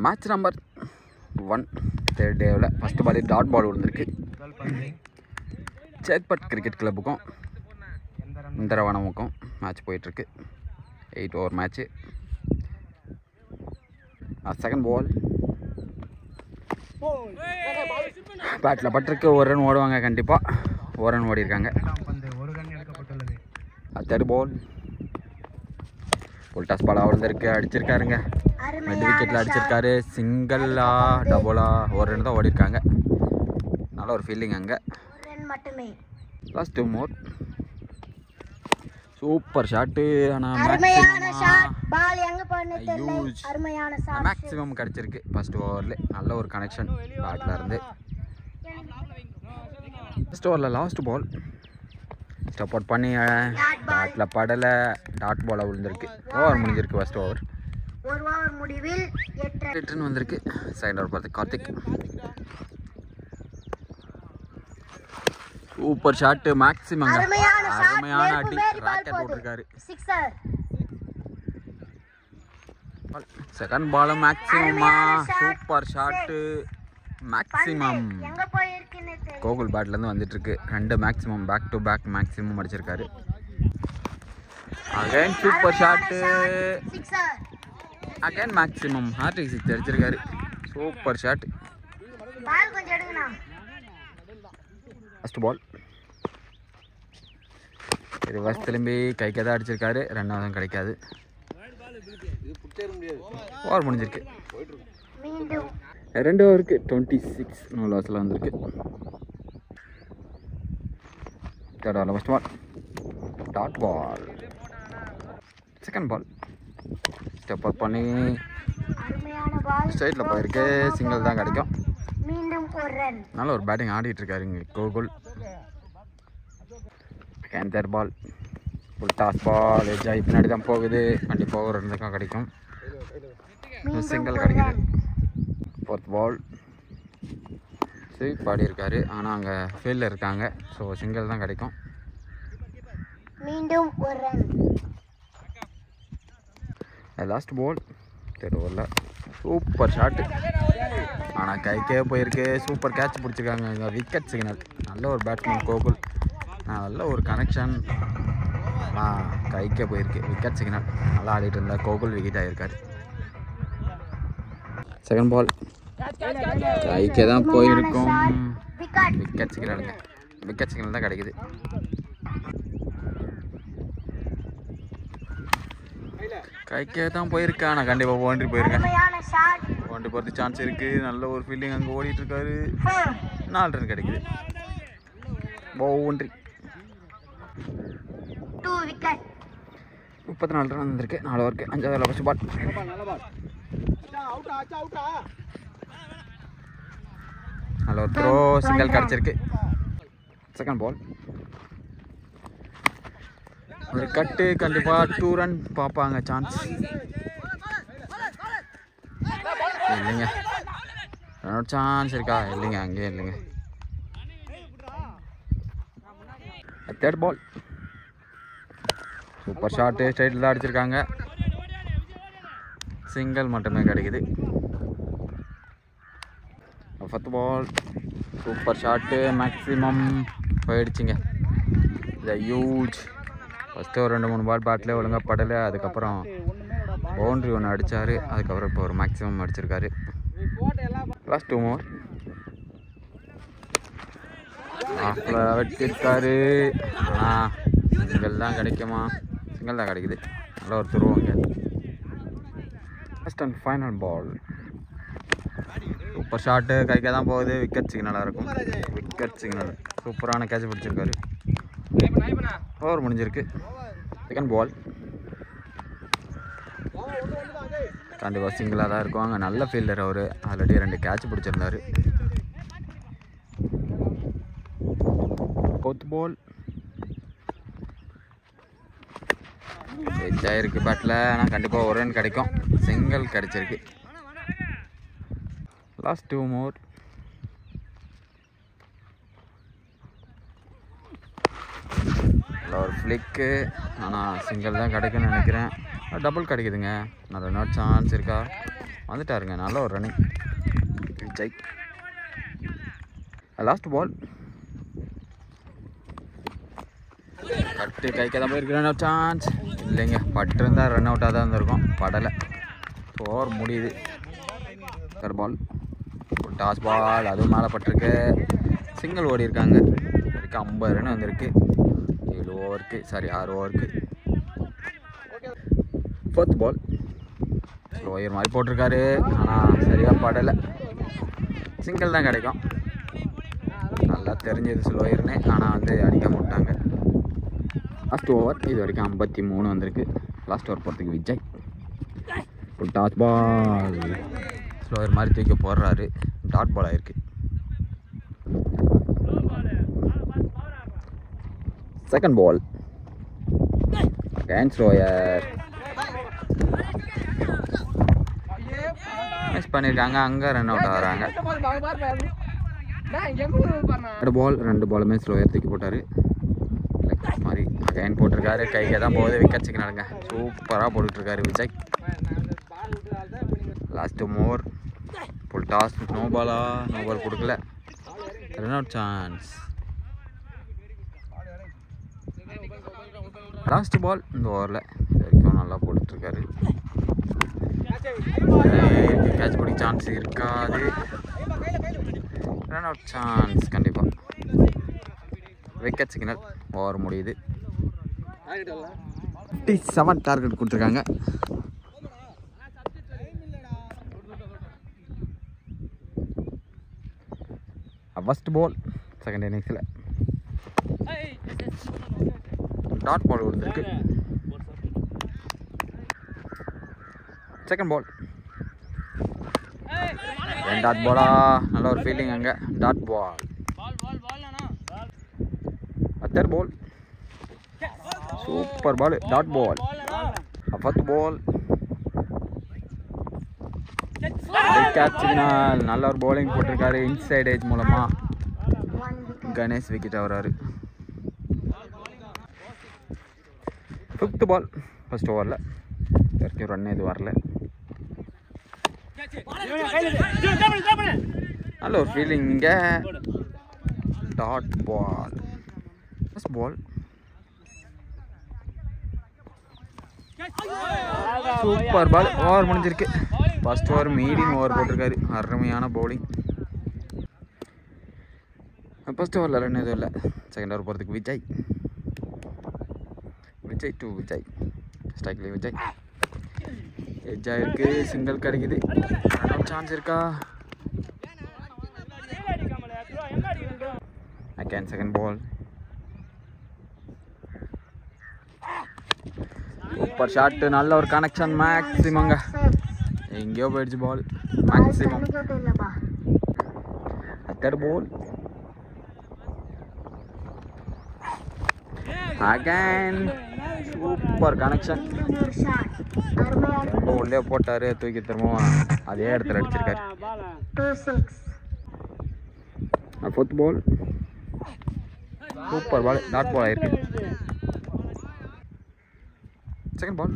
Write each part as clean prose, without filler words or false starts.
Match number 1 third டேவில் first ball dot ball விழுந்திருக்கு. Chetpet cricket கிளப்புக்கும் இந்திரவனமுக்கும் மேட்ச் போயிட்டுருக்கு. 8 ஓவர் மேட்ச்சு. செகண்ட் பால் பேட்டில் பட்டிருக்கு. ஒரு ரன் ஓடுவாங்க, கண்டிப்பாக ஒரு ரன் ஓடிருக்காங்க. தேர்ட் பால் ஃபுல் டாஸ் பாலாக விழுந்திருக்கு. அடிச்சிருக்காருங்க, மிட் விக்கெட்டில் அடிச்சிருக்காரு. சிங்கிளா டபுளா ஒரு ரன் தான் ஓடிருக்காங்க. நல்ல ஒரு ஃபீல்டிங் அங்கே. Last 2 more. Super shot. ஆனால் மேக்ஸிமம் கிடச்சிருக்கு ஃபர்ஸ்ட் ஓவரில். நல்ல ஒரு கனெக்ஷன் பேட்டில் இருந்து. ஃபர்ஸ்ட் ஓவரில் லாஸ்ட் பால் ஸ்டெப் அவுட் பண்ணி பேட்டில் படலை. டாட் பாலாக விழுந்திருக்கு. ஓவர் முடிஞ்சிருக்கு. ஃபர்ஸ்ட் ஓவர் ரிட்டர்ன் வந்திருக்கு. செகண்ட் ஓவர் பார்த்து கார்த்திக். Super shot. மேக்ஸிமம் அருமையான அடி. ராக்கெட் போட்டிருக்காரு. செகண்ட் பாலும் மேக்ஸிமமா சூப்பர் ஷாட்டு. மேக்ஸிமம் கோகுல் பேட்லேருந்து வந்துட்டுருக்கு. 2 maximum back to back maximum அடிச்சிருக்காரு. Again super shot. Again maximum hattrick 6 அடிச்சிருக்காரு. Super shot. First ball reverse திரும்பி கைக்கு தான் அடிச்சிருக்காரு. 2வது கிடைக்காது. ஓவர் முடிஞ்சிருக்கு. 2 ஓவருக்கு 26 நோ லாஸில் வந்திருக்கு. தேர்ட் ஓவரில் first ball dot ball. Second ball step out பண்ணி ஸ்ட்ரைட்டில் போயிருக்கு. சிங்கிள் தான் கிடைக்கும். நல்ல ஒரு பேட்டிங் ஆடிட்டு இருக்காரு இங்கே Gokul. Third ball full toss ball. எஜ்ஜாய் பின்னாடி தான் போகுது. கண்டிப்பாக ஒரு 2 தான் கிடைக்கும். சிங்கிள் கிடைக்குது. ஃபோர்த் பால் ஸ்வீப் ஆடி இருக்காரு. ஆனால் அங்கே ஃபீல்டில் இருக்காங்க. ஸோ சிங்கிள் தான் கிடைக்கும். லாஸ்ட் பால் தேர்ட் ஓவரில் சூப்பர் ஷாட்டு. ஆனால் கைக்கே போயிருக்கு. சூப்பர் கேட்ச் பிடிச்சிருக்காங்க. இங்கே விக்கெட் சிக்னல். நல்ல ஒரு பேட்ஸ்மேன் கோகுல். நல்ல ஒரு கனெக்ஷன். கைக்கே போயிருக்கு. Wicket signal. நல்லா ஆடிட்டு இருந்தால் கோகுல் விக்கெட் ஆகிருக்காரு. செகண்ட் பால் கைக்கே தான் போயிருக்கும். விக்கெட் சிக்னலுங்க. விக்கெட் சிக்னல் தான் கிடைக்குது. கைக்கே தான் போயிருக்கு. ஆனால் கண்டிப்பாக பவுண்ட்ரி போயிருங்க. பவுண்ட்ரி போகிறது சான்ஸ் இருக்குது. நல்ல ஒரு ஃபீல்டிங் அங்கே ஓடிட்டு இருக்காரு. 4 ரன் கிடைக்குது. பவுண்ட்ரி. 34 ரன் வந்திருக்கு. 4 ஓவருக்கு 5வது ஃபர்ஸ்ட் பால். நல்ல ஒரு த்ரோ. சிங்கிள் கிடச்சிருக்கு. செகண்ட் பால் ஒரு கட்டு. கண்டிப்பாக 2 ரன் பார்ப்பாங்க. சான்ஸ் இல்லைங்க. சான்ஸ் இருக்கா? இல்லைங்க, அங்கேயே இல்லைங்க. Third ball super shot. ஸ்ட்ரைட்டில் தான் அடிச்சிருக்காங்க. சிங்கிள் மட்டுமே கிடைக்குது. First ball super shot. Maximum போயிடுச்சுங்க. இது ஹியூஜ். ஃபஸ்ட்டு ஒரு 2-3 பால் பேட்டில் ஒழுங்காக படலை. அதுக்கப்புறம் பவுண்ட்ரி ஒன்று அடித்தார். அதுக்கப்புறம் இப்போ ஒரு மேக்ஸிமம் அடிச்சிருக்காரு. லாஸ்ட் 2 மோர். ஆஃபில் வச்சிருக்காரு. சிங்கிள் தான் கிடைக்குமா? சிங்கிள் தான் கிடைக்குது. நல்ல ஒரு துருவங்க. First and final ball super shot. கைக்கே தான் போகுது. விக்கெட் சிக்னலாக இருக்கும். Wicket signal. சூப்பரான கேட்ச் பிடிச்சிருக்காரு. ஓவர் முடிஞ்சிருக்கு. செகண்ட் பால் கண்டிப்பாக சிங்கிளாக தான் இருக்கும். அங்கே நல்ல ஃபீல்டர் அவர். ஆல்ரெடி 2 கேட்ச் பிடிச்சிருந்தாரு. ஃபோர்த் பால் எஜ்ஜாயிருக்கு பேட்டில். ஆனால் கண்டிப்பாக ஒரு ரன் கிடைக்கும். சிங்கிள் கிடைச்சிருக்கு. Last 2 more. ஒரு ஃப்ளிக்கு. ஆனால் சிங்கிள் தான் கிடைக்குன்னு நினைக்கிறேன். டபுள் கிடைக்குதுங்க. நல்ல சான்ஸ் இருக்கா? வந்துட்டாருங்க. நல்ல ஒரு ரன்னிங் விஜய். லாஸ்ட் பால் கட்டு கைக்கு தான் போயிருக்கு. ரன் அவுட் சான்ஸ் இல்லைங்க. பட்டு இருந்தால் ரன் அவுட்டாக தான் இருந்திருக்கும். படலை. ஓவர் முடியுது. பால் டாஸ் பால் அதுவும் மேலே பட்டிருக்கு. சிங்கிள் ஓடி இருக்காங்க. வரைக்கும் 50 ரன் வந்திருக்கு 7 ஓவருக்கு. சாரி 6 ஓவருக்கு. 4th பால் ஸ்லோயர் மாதிரி போட்டிருக்காரு. ஆனால் சரியாக படலை. சிங்கிள் தான் கிடைக்கும். நல்லா தெரிஞ்சது ஸ்லோயர்னு. ஆனால் வந்து அடிக்க மாட்டாங்க. லாஸ்ட் ஓவர் இது வரைக்கும் 53 வந்திருக்கு. லாஸ்ட் ஓவர் போகிறதுக்கு விஜய். ஒரு டாஸ் பால் ஸ்லோயர் மாதிரி தூக்கி போடுறாரு. டாட் பால் ஆயிருக்கு. செகண்ட் பால் கேன் ஸ்லோயர் மிஸ் பண்ணியிருக்காங்க. அங்கே ரன் அவுட் ஆகிறாங்க. பால் 2 பாலுமே ஸ்லோயர் தூக்கி போட்டார். மாதிரி அகைன் போட்டிருக்காரு. கைக்கு தான் போகுது. விக்கெட் சிக்னலுங்க. சூப்பராக போட்டுட்ருக்காரு Vijay. Last more full toss. No பாலா? நோ பால் கொடுக்கல. Run out chance. Last ball இந்த ஓவரில் வரைக்கும் நல்லா போட்டுட்ருக்காரு. கேட்ச் பிடிக்க சான்ஸ் இருக்காது. ரன் அவுட் சான்ஸ் கண்டிப்பாக. Wicket signal. ஓவர் முடியுது. 57 டார்கெட் கொடுத்துருக்காங்க. ஃபர்ஸ்ட் பால் செகண்ட் இன்னிங்ஸில் டாட் பால் கொடுத்துருக்கு. செகண்ட் பால் டாட் பாலா? நல்ல ஒரு ஃபீலிங் அங்கே. Dot ball. Third ball super ball. Dot ball. Fourth ball catch signal. நல்ல ஒரு பவுலிங் போட்டிருக்காரு. இன்சைட் ஏஜ் மூலமாக கணேஷ் விக்கெட் ஆகிறாரு. 5th பால் ஃபர்ஸ்ட் ஓவரில் வரைக்கும் ரன் எதுவும் வரல. நல்ல ஒரு ஃபீலிங் இங்கே. Dot ball. First ball super ball. Over முடிஞ்சிருக்கு. ஃபர்ஸ்ட் ஓவர் மீடியம் ஓவர் போட்டிருக்காரு. அருமையான பவுலிங். ஃபர்ஸ்ட் ஓவரில் ரன் எதுவும் இல்லை. செகண்ட் ஓவர் போகிறதுக்கு விஜய். விஜய் டு விஜய். ஸ்ட்ரைக்ல விஜய். எட்ஜ் ஆயிருக்கு. சிங்கிள் கிடைக்குது. சான்ஸ் இருக்கா? Again second ball. Super shot. நல்ல ஒரு கனெக்ஷன். மேக்ஸிமங்க எங்கேயோ போயிடுச்சு பால். Maximum. Third ball again super connection. ரொம்ப உள்ளே போட்டார். தூக்கி திரும்பவும் அதே இடத்துல அடிச்சிருக்காரு. 4th பால் சூப்பர் பால். டாட் பால் ஆயிருக்கு. Second ball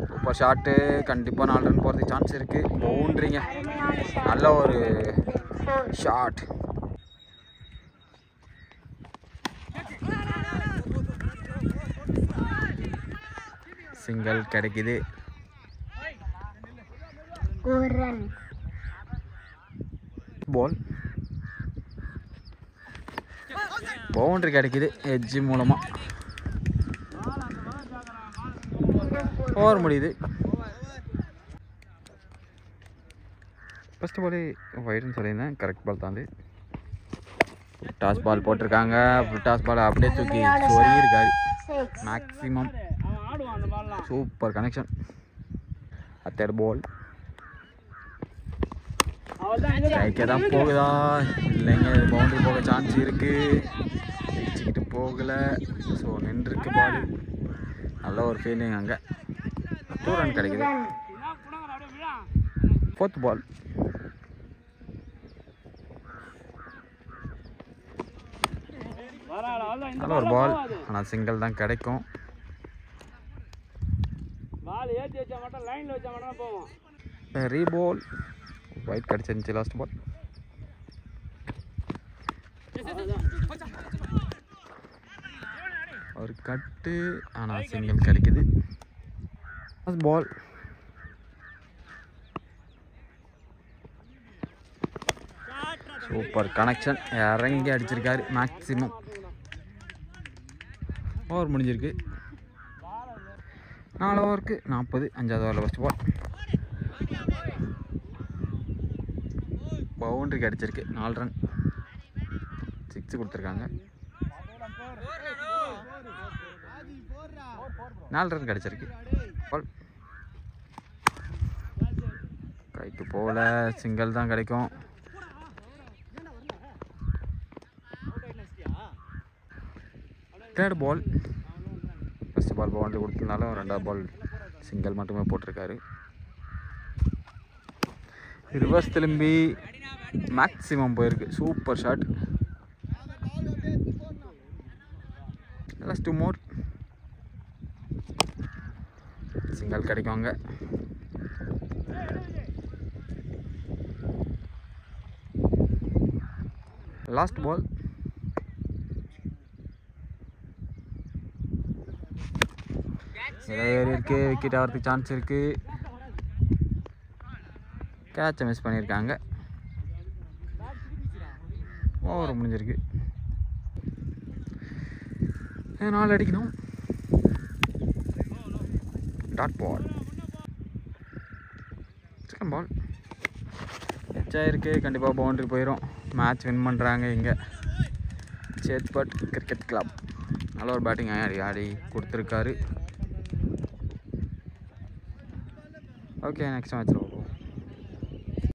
super shot. கண்டிப்பாக 4 ரன் போகிறதுக்கு சான்ஸ் இருக்குது. பவுண்ட்ரிங்க. நல்ல ஒரு ஷாட். சிங்கிள் கிடைக்குது. பால் பவுண்டரி கிடைக்குது எட்ஜ் மூலமாக. ஓவர் முடியுது. ஃபஸ்ட்டு பால் ஒயிட்னு சொல்லியிருந்தேன். கரெக்ட் பால் தாண்டி டாஸ் பால் போட்டிருக்காங்க. டாஸ் பால் அப்படியே தூக்கி சொருகிருக்காரு. Maximum. Super connection. Third ball ஸ்ட்ரைக்கே தான் போகுதா? இல்லைங்க. பவுண்டரி போக சான்ஸ் இருக்குது. வச்சுக்கிட்டு போகலை. ஸோ நின்றுருக்கு பால். நல்ல ஒரு ஃபீலிங் அங்கே. 2 ரன் கிடைக்குது. 4th பால் நல்ல ஒரு பால். ஆனால் சிங்கிள் தான் கிடைக்கும். ரீபால் ஒயிட் கிடச்சிருந்துச்சு லாஸ்ட் பால். ஒரு கட்டு ஆனால் சிங்கிள் கிடைக்குது. லாஸ்ட் பால் சூப்பர் கனெக்ஷன், இறங்கி அடிச்சிருக்காரு. மேக்ஸிமம் ஓவர் முடிஞ்சிருக்கு. 4 ஓவருக்கு 40, 5வது ஓவரில் ஃபஸ்ட் பால். பவுண்டரி கிடச்சிருக்கு, 4 ரன். 6 கொடுத்துருக்காங்க. 4 ரன் கிடச்சிருக்கு. பால் கைக்கு போகல, சிங்கிள் தான் கிடைக்கும். Third ball, first ball boundary கொடுத்ததுனாலும் 2வது பால் சிங்கிள் மட்டுமே போட்டிருக்காரு. ரிவர்ஸ் திரும்பி மேக்ஸிமம் போயிருக்கு. Super shot. Last 2 more, single கிடைக்குவாங்க. லாஸ்ட் பால் ஏறி இருக்கு, விக்கெட் ஆகிறதுக்கு சான்ஸ் இருக்கு. கேட்சை மிஸ் பண்ணியிருக்காங்க. ஓவர் முடிஞ்சிருக்கு. 4 அடிக்கணும். Dot ball. செகண்ட் பால் எச்சாயிருக்கு, கண்டிப்பாக பவுண்டரி போயிடும். மேட்ச் வின் பண்ணுறாங்க இங்கே சேத்பட் கிரிக்கெட் கிளப். நல்ல ஒரு பேட்டிங் ஆடி கொடுத்துருக்காரு. Okay, next match